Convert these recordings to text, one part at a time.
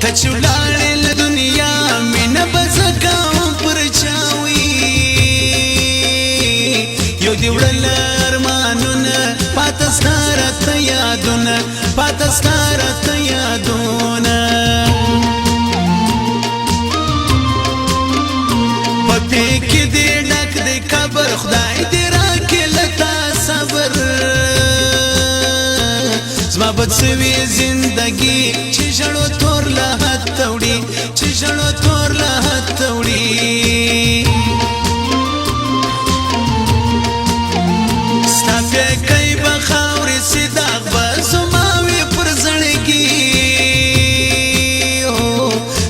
تچولاړې له دنیا مینه بزګاو پر چاوي یو دی وړل ارمانونه پاتستاره ته یادونه پاتستاره ته یادونه پدې کې دې ډک دې قبر خدای دې راکړي لتا صبر زما بدسوي زندگی چې ژړو تور له هات وړي چې ژړو تور له هات وړي ستاسو کوي بخاورې صداق بزماوي پر زړګي او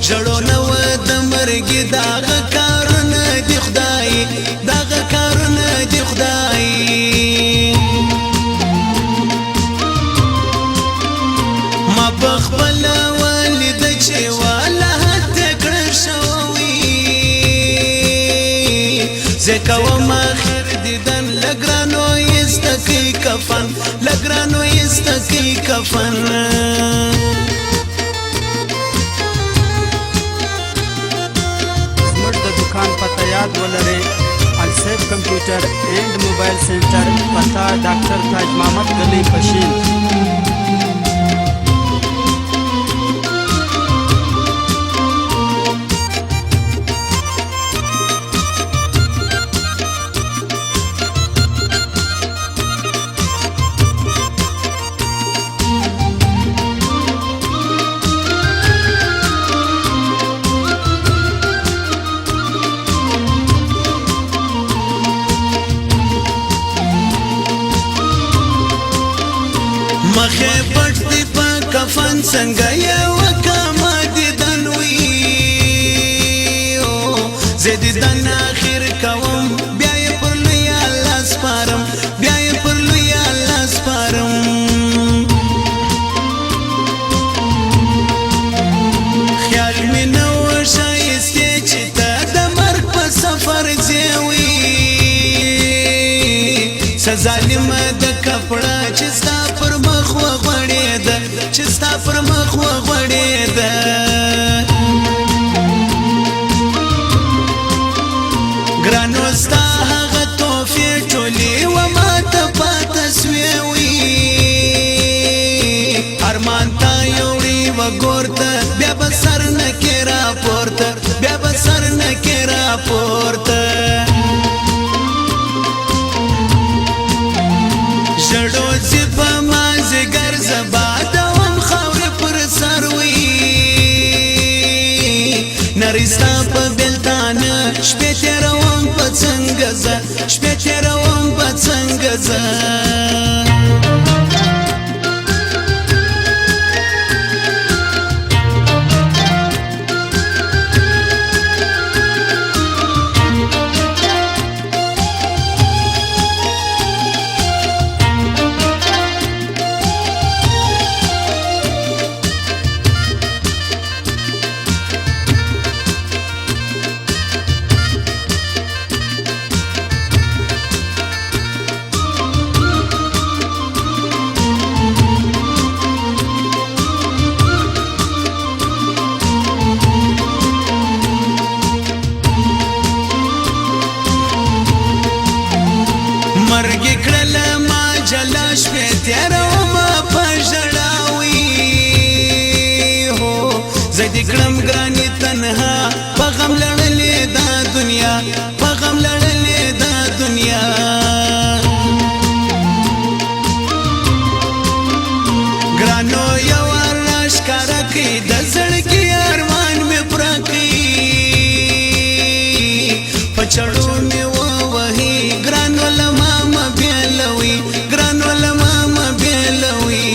ژړو نو د مرګ داغه کارونه دی خدای داغه کارونه دی خدای ما بخبل والد چې والا هت کړ شوی زکه ما خیر دیدن لګرانو یستکی کفن لګرانو یستکی کفن زموږ د دکان پته یاد ولرئ السیف کمپیوټر اینڈ موبایل سنټر پته ډاکټر تاج محمد گلی پشین مخه پټ دی په کفن څنګه یو کما دي دنوي او زید دن اخر کوم بیا یې پر لوی الله سپارم بیا یې پر لوی الله سپارم خیال مې نو شایسته چې ته د مرګ په سفر ځوي ظالم د کپڑا چې ستا پر مخ وغړې ده چې ستا پر مخ وغړې ده ګرانو ستا هغه توفې ټولې و ما ته پاته سوې ارمان تا یوړې و ګورته بیا به سر نه کې راپورته بیا به سر نه کې راپورته ژړو چې په مازدیګر زبا دوم خاورې پر سر وي نریستا په بېلتانه شپې تېروم په څنګه زه شپې تېروم په څنګه زه مرګ کړل ما جلا شپې تیروم په ژړاوي هو زه دې کړم ګرانې تنها په غم لړلې دا دنیا په غم لړلې دا دنیا ګرانو یو ښکاره کړي د زړګي ارمان مې پوره کړي په چړو مې ووهي ګرانو له ما مه بېلوي ګرانو له ما مه بېلوي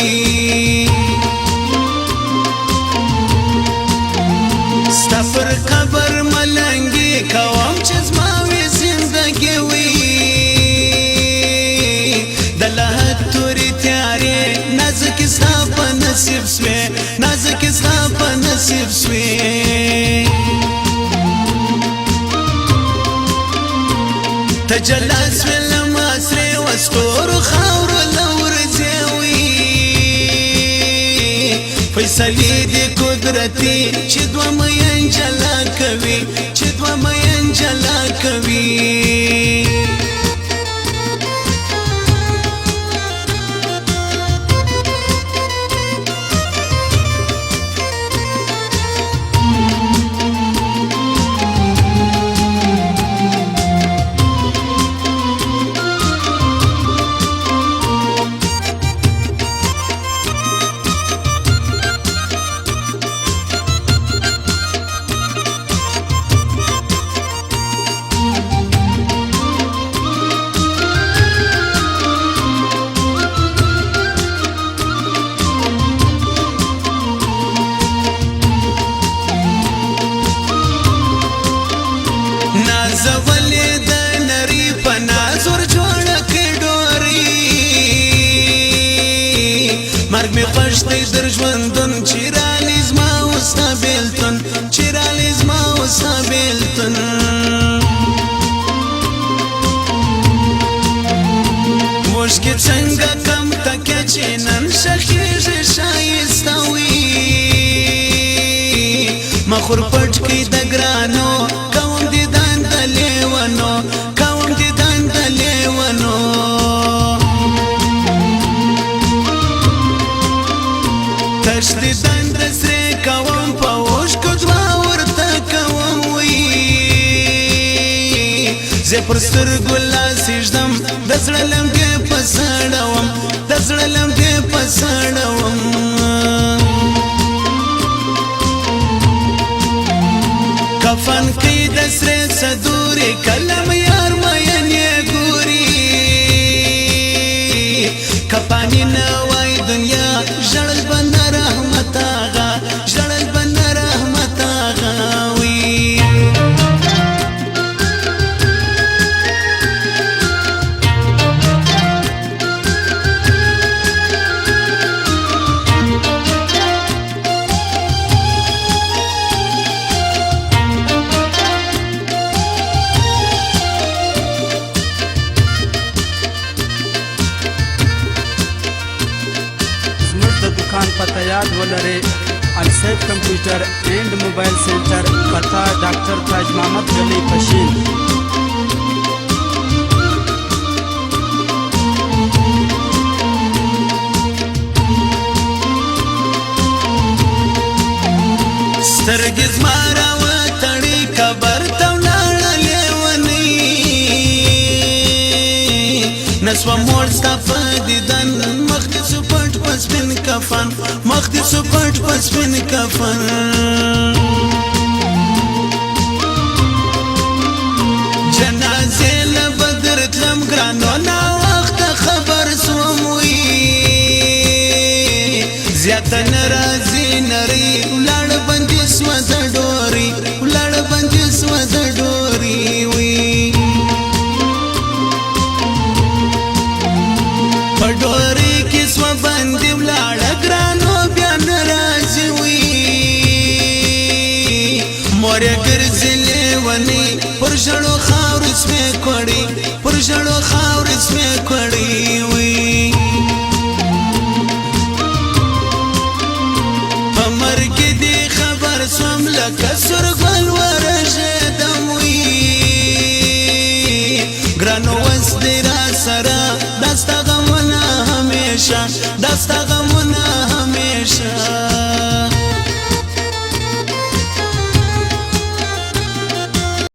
ستا پر قبر ملنګي کوم چې زما وي زندګي وي د لحد تورې تیارې نازکې ستا په نصیب سوې نازکې ستا په نصیب سوې ته جلا سوې له ما سرې وستورو خاورو له ورځې وي فیصلې دې قدرتي چې دوه مین جلا کوي چې دوه مین جلا کوي نازولې د نری په نازور جوړه کړې ډوري مرګ مې خوښ دی در ژوندون چې رالې زما اوس تا بېلتون چې رالې زما اوس تا بېلتون اوښکې څنګه کم تکیه چې نن ښخېږي ښایسته وي مخور پټ کې د ګرانو کوم دیدن د لیونو کوم دیدن د لیونو تش دیدن د سرې کوم په اوښکو دوه ورته کوم وي زه پر سترګو لاس ایږدم د زړه لمبې په سړوم د زړه لمبې په سړوم کفن کې د سرې صدوري کلم یار مین یې ګوري کپانی نه وای دنیا ژړل به نه رحمت آغا ژړل به نه رحمت آغا وي पता याद ولرئ السیف کمپیوټر اینڈ موبایل سنټر پتا ډاکټر تاج محمد گلی پشین سترګې زما راوتړې قبر ته ولاړلې ونې نسوه موړ ستا په دیدن مخ دې سو پټ په سپین کفن مخ دې سو پټ په سپین کفن جنازې له به درتلم ګرانو ناوخته خبر سوم وي زیاته نه راځي نرۍ ولاړه بندې سوه د ډورۍ ولاړه بندې سوه د ډورۍ وي په ډورۍ کې سوه بندې ولاړه ګرانو بیا نه راځي وي مور یې ګرځي لیونۍ پر ژړو خاورو سوې کړې پر ژړو خاورو سوې کړې وي په مرګ دې خبر سوم لکه سورګل ورژېدم وي ګرانو اوس دې را سره دا ستا غمونه همیشه